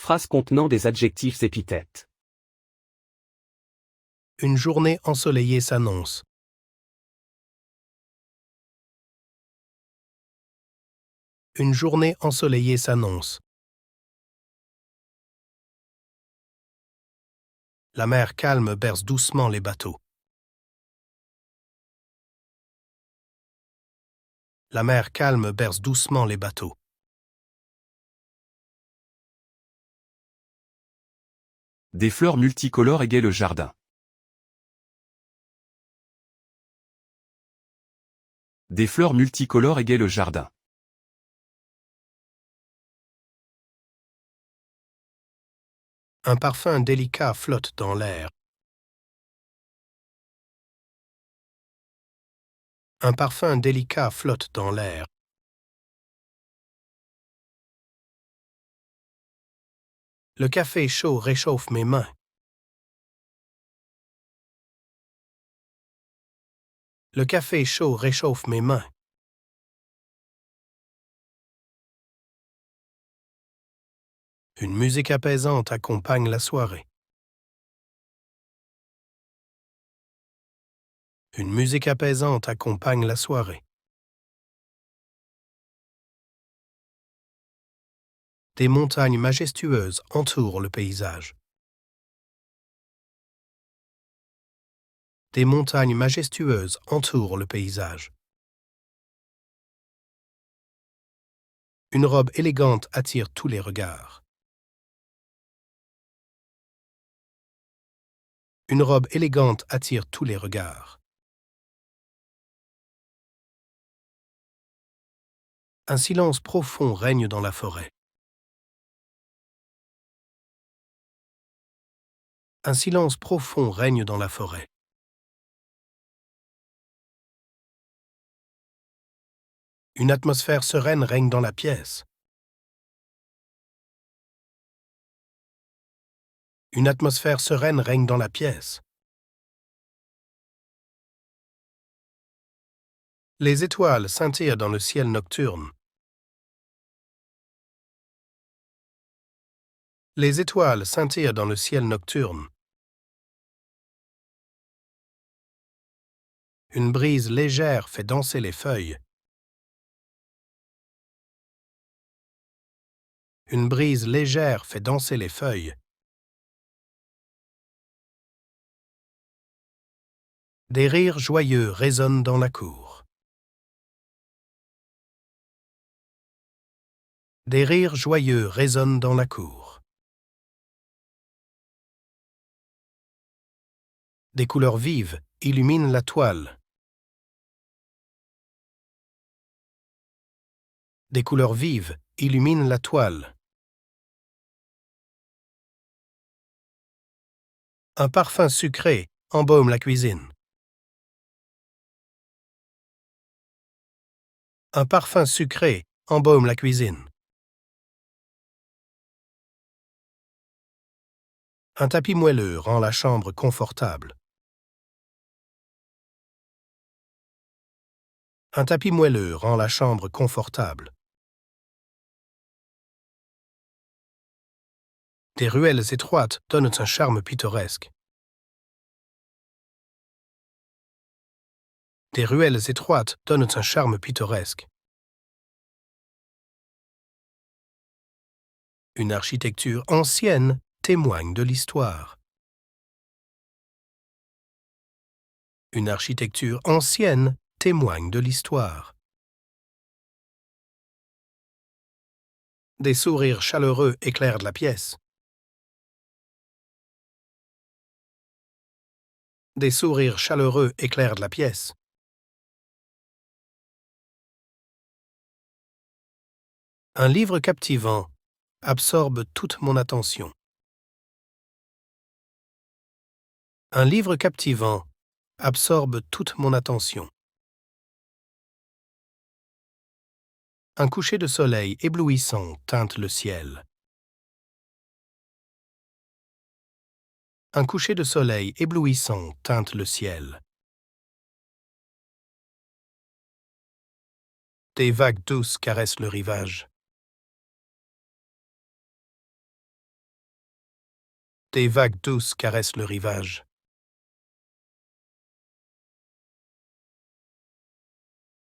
Phrase contenant des adjectifs épithètes. Une journée ensoleillée s'annonce. Une journée ensoleillée s'annonce. La mer calme berce doucement les bateaux. La mer calme berce doucement les bateaux. Des fleurs multicolores égaient le jardin. Des fleurs multicolores égaient le jardin. Un parfum délicat flotte dans l'air. Un parfum délicat flotte dans l'air. Le café chaud réchauffe mes mains. Le café chaud réchauffe mes mains. Une musique apaisante accompagne la soirée. Une musique apaisante accompagne la soirée. Des montagnes majestueuses entourent le paysage. Des montagnes majestueuses entourent le paysage. Une robe élégante attire tous les regards. Une robe élégante attire tous les regards. Un silence profond règne dans la forêt. Un silence profond règne dans la forêt. Une atmosphère sereine règne dans la pièce. Une atmosphère sereine règne dans la pièce. Les étoiles scintillent dans le ciel nocturne. Les étoiles scintillent dans le ciel nocturne. Une brise légère fait danser les feuilles. Une brise légère fait danser les feuilles. Des rires joyeux résonnent dans la cour. Des rires joyeux résonnent dans la cour. Des couleurs vives illuminent la toile. Des couleurs vives illuminent la toile. Un parfum sucré embaume la cuisine. Un parfum sucré embaume la cuisine. Un tapis moelleux rend la chambre confortable. Un tapis moelleux rend la chambre confortable. Des ruelles étroites donnent un charme pittoresque. Des ruelles étroites donnent un charme pittoresque. Une architecture ancienne témoigne de l'histoire. Une architecture ancienne témoigne de l'histoire. Des sourires chaleureux éclairent la pièce. Des sourires chaleureux éclairent la pièce. Un livre captivant absorbe toute mon attention. Un livre captivant absorbe toute mon attention. Un coucher de soleil éblouissant teinte le ciel. Un coucher de soleil éblouissant teinte le ciel. Des vagues douces caressent le rivage. Des vagues douces caressent le rivage.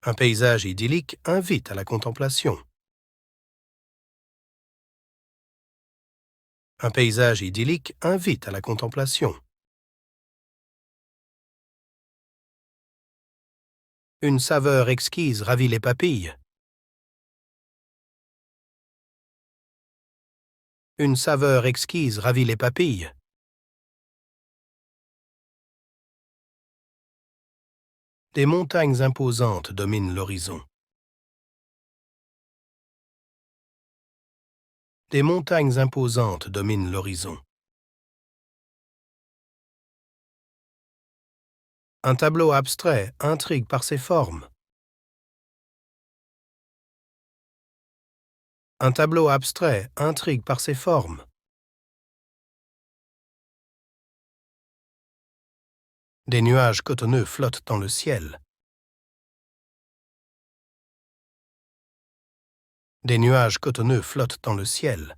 Un paysage idyllique invite à la contemplation. Un paysage idyllique invite à la contemplation. Une saveur exquise ravit les papilles. Une saveur exquise ravit les papilles. Des montagnes imposantes dominent l'horizon. Des montagnes imposantes dominent l'horizon. Un tableau abstrait intrigue par ses formes. Un tableau abstrait intrigue par ses formes. Des nuages cotonneux flottent dans le ciel. Des nuages cotonneux flottent dans le ciel.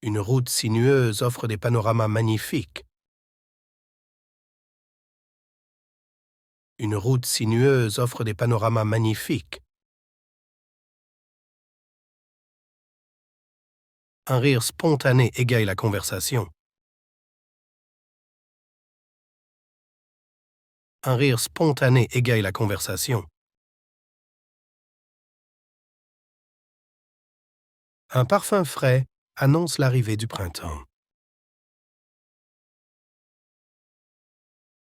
Une route sinueuse offre des panoramas magnifiques. Une route sinueuse offre des panoramas magnifiques. Un rire spontané égaye la conversation. Un rire spontané égaye la conversation. Un parfum frais annonce l'arrivée du printemps.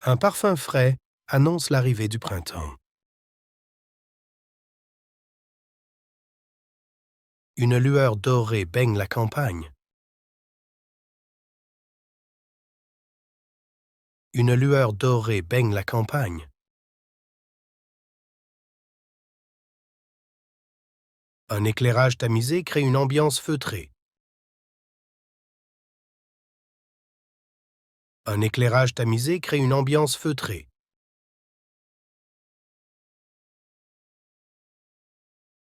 Un parfum frais annonce l'arrivée du printemps. Une lueur dorée baigne la campagne. Une lueur dorée baigne la campagne. Un éclairage tamisé crée une ambiance feutrée. Un éclairage tamisé crée une ambiance feutrée.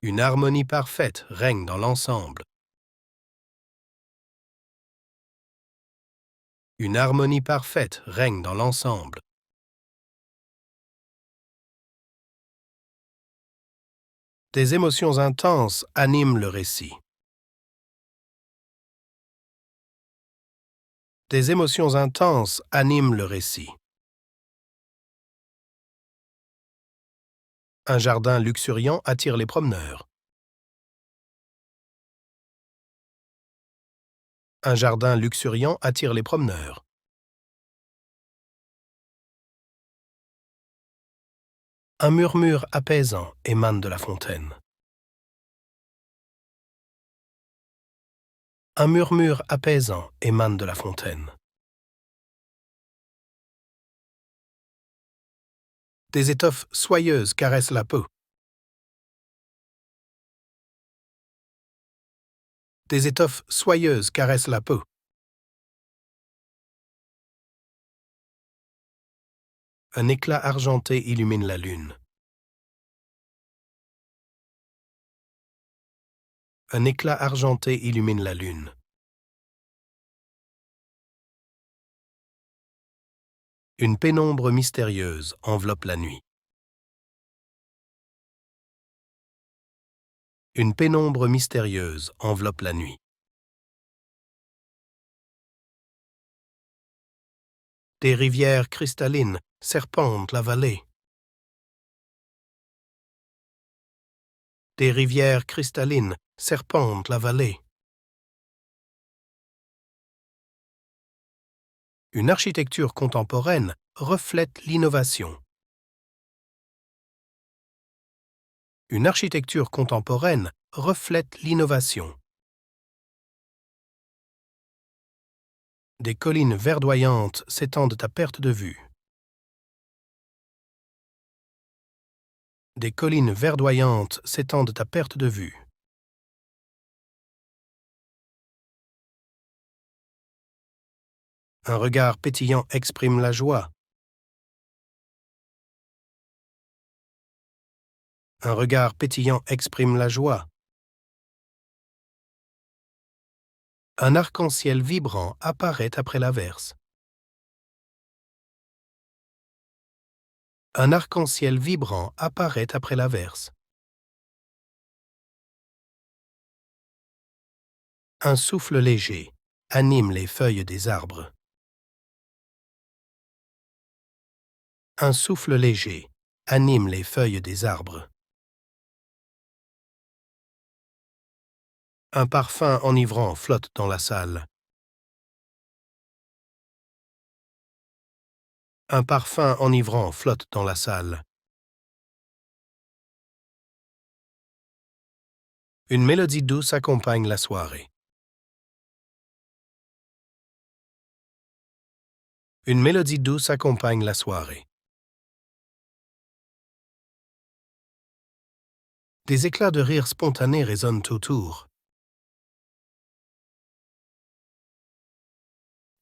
Une harmonie parfaite règne dans l'ensemble. Une harmonie parfaite règne dans l'ensemble. Des émotions intenses animent le récit. Des émotions intenses animent le récit. Un jardin luxuriant attire les promeneurs. Un jardin luxuriant attire les promeneurs. Un murmure apaisant émane de la fontaine. Un murmure apaisant émane de la fontaine. Des étoffes soyeuses caressent la peau. Des étoffes soyeuses caressent la peau. Un éclat argenté illumine la lune. Un éclat argenté illumine la lune. Une pénombre mystérieuse enveloppe la nuit. Une pénombre mystérieuse enveloppe la nuit. Des rivières cristallines serpentent la vallée. Des rivières cristallines serpentent la vallée. Une architecture contemporaine reflète l'innovation. Une architecture contemporaine reflète l'innovation. Des collines verdoyantes s'étendent à perte de vue. Des collines verdoyantes s'étendent à perte de vue. Un regard pétillant exprime la joie. Un regard pétillant exprime la joie. Un arc-en-ciel vibrant apparaît après l'averse. Un arc-en-ciel vibrant apparaît après l'averse. Un souffle léger anime les feuilles des arbres. Un souffle léger anime les feuilles des arbres. Un parfum enivrant flotte dans la salle. Un parfum enivrant flotte dans la salle. Une mélodie douce accompagne la soirée. Une mélodie douce accompagne la soirée. Des éclats de rire spontanés résonnent autour.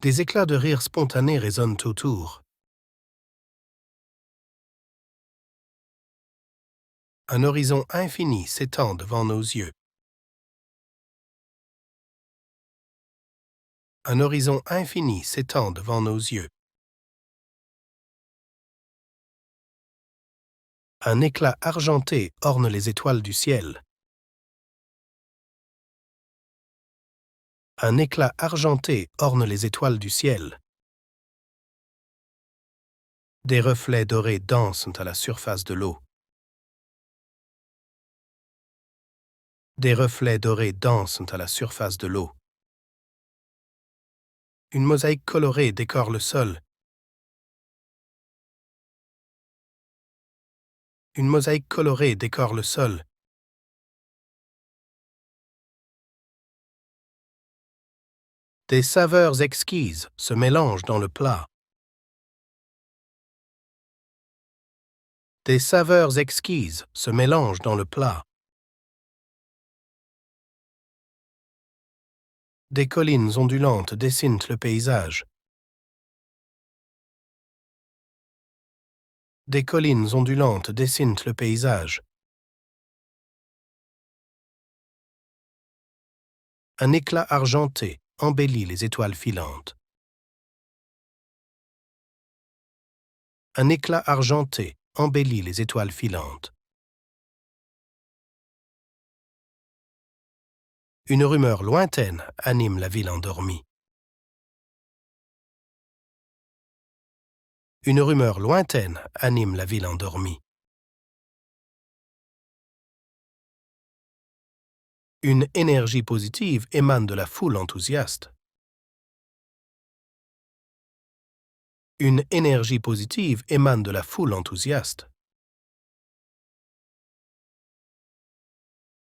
Des éclats de rire spontanés résonnent autour. Un horizon infini s'étend devant nos yeux. Un horizon infini s'étend devant nos yeux. Un éclat argenté orne les étoiles du ciel. Un éclat argenté orne les étoiles du ciel. Des reflets dorés dansent à la surface de l'eau. Des reflets dorés dansent à la surface de l'eau. Une mosaïque colorée décore le sol. Une mosaïque colorée décore le sol. Des saveurs exquises se mélangent dans le plat. Des saveurs exquises se mélangent dans le plat. Des collines ondulantes dessinent le paysage. Des collines ondulantes dessinent le paysage. Un éclat argenté embellit les étoiles filantes. Un éclat argenté embellit les étoiles filantes. Une rumeur lointaine anime la ville endormie. Une rumeur lointaine anime la ville endormie. Une énergie positive émane de la foule enthousiaste. Une énergie positive émane de la foule enthousiaste.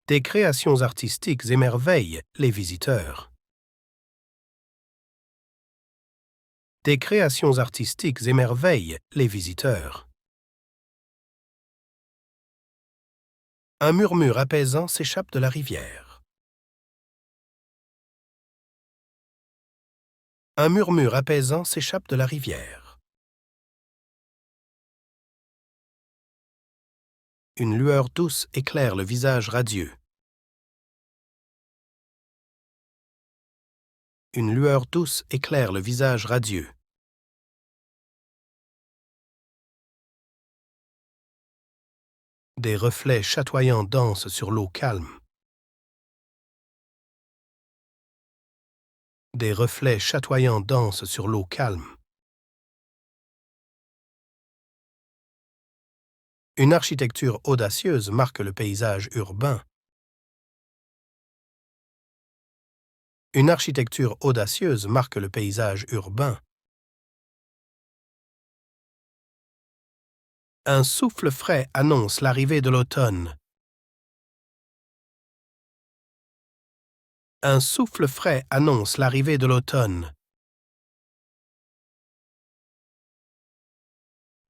Des créations artistiques émerveillent les visiteurs. Des créations artistiques émerveillent les visiteurs. Un murmure apaisant s'échappe de la rivière. Un murmure apaisant s'échappe de la rivière. Une lueur douce éclaire le visage radieux. Une lueur douce éclaire le visage radieux. Des reflets chatoyants dansent sur l'eau calme. Des reflets chatoyants dansent sur l'eau calme. Une architecture audacieuse marque le paysage urbain. Une architecture audacieuse marque le paysage urbain. Un souffle frais annonce l'arrivée de l'automne. Un souffle frais annonce l'arrivée de l'automne.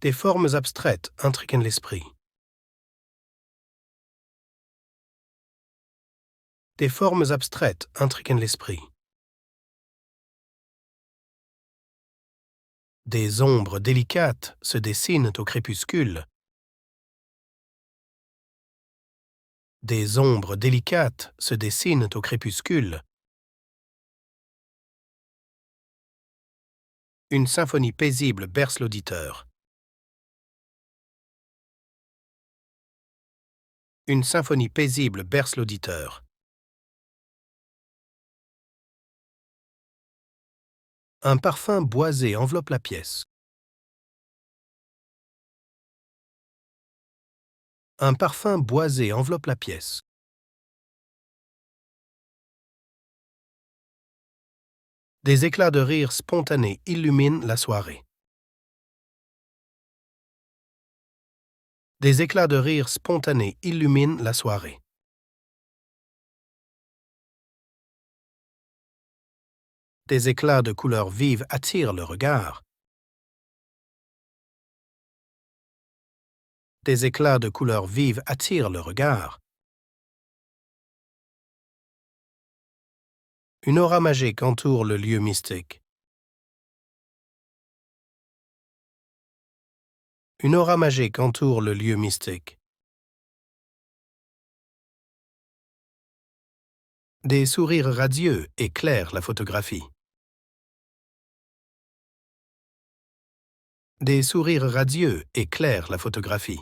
Des formes abstraites intriguent l'esprit. Des formes abstraites intriguent l'esprit. Des ombres délicates se dessinent au crépuscule. Des ombres délicates se dessinent au crépuscule. Une symphonie paisible berce l'auditeur. Une symphonie paisible berce l'auditeur. Un parfum boisé enveloppe la pièce. Un parfum boisé enveloppe la pièce. Des éclats de rire spontanés illuminent la soirée. Des éclats de rire spontanés illuminent la soirée. Des éclats de couleurs vives attirent le regard. Des éclats de couleurs vives attirent le regard. Une aura magique entoure le lieu mystique. Une aura magique entoure le lieu mystique. Des sourires radieux éclairent la photographie. Des sourires radieux éclairent la photographie.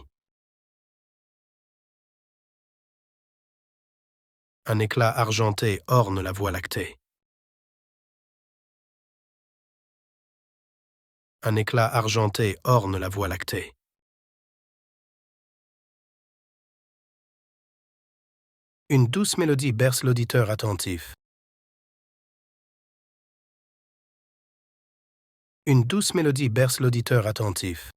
Un éclat argenté orne la Voie lactée. Un éclat argenté orne la Voie lactée. Une douce mélodie berce l'auditeur attentif. Une douce mélodie berce l'auditeur attentif.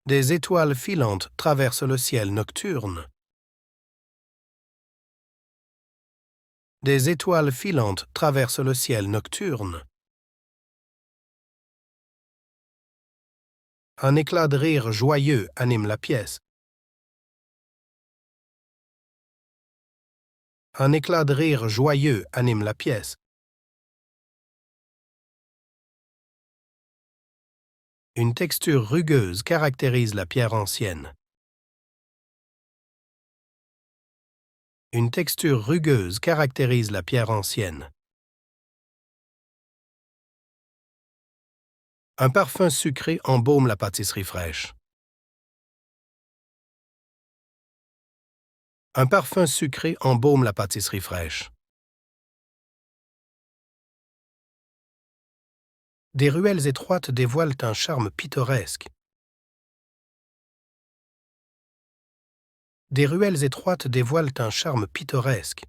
Des étoiles filantes traversent le ciel nocturne. Des étoiles filantes traversent le ciel nocturne. Un éclat de rire joyeux anime la pièce. Un éclat de rire joyeux anime la pièce. Une texture rugueuse caractérise la pierre ancienne. Une texture rugueuse caractérise la pierre ancienne. Un parfum sucré embaume la pâtisserie fraîche. Un parfum sucré embaume la pâtisserie fraîche. Des ruelles étroites dévoilent un charme pittoresque. Des ruelles étroites dévoilent un charme pittoresque.